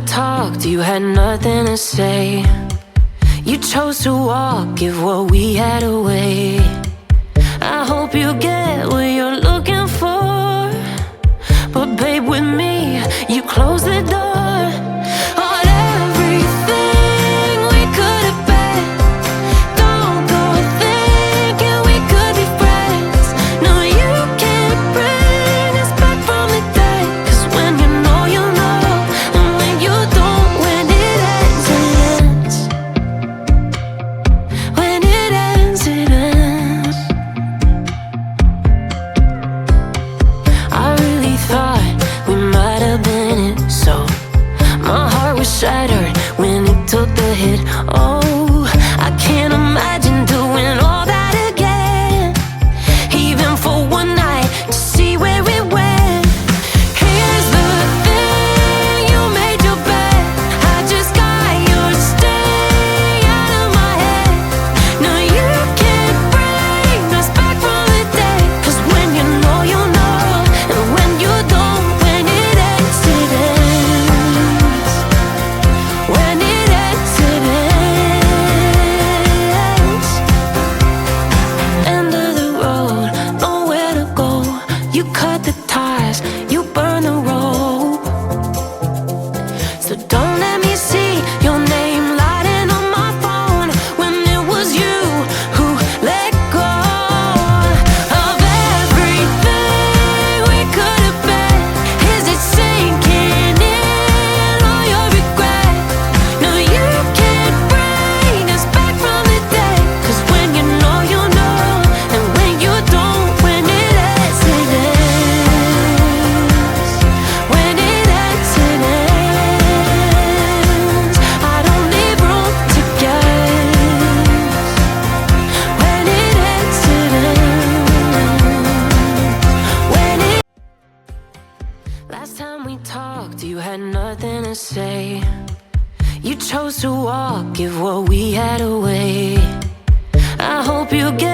talked, you had nothing to say. You chose to walk, give what we had away. I hope you get what you're looking for, but babe, with me, you close the door on everything we could have been. Don't go thinking we could be friends. No, you can't bring us back from the dead. 'Cause when you know, you know, and when you don't, when it ends, it ends. When it ends, it ends. I really thought we might have been it, so my heart was shattered when it took the hit. Oh, I can't imagine doing all that again, even for one night, to see where it went. Here's the thing, you made your bed, I just got your stay out of my head. No, you can't bring us back from the dead. 'Cause when you know, you know, and when you don't, when it ends, it ends. When it ends, it ends. End of the road, nowhere to go. You cut the ties, you burn the rope. So don't let me see your name lighting on my phone when it was you who let go of everything we could have been. Is it sinking in, all your regret? No, you can't bring us back from the dead. 'Cause when you know, you know, and when you don't, when it ends, it ends. When it ends, it ends. I don't leave room to guess. When it ends, it ends. When it Last time we talked, you had nothing to say. You chose to walk, give what we had away. I hope you get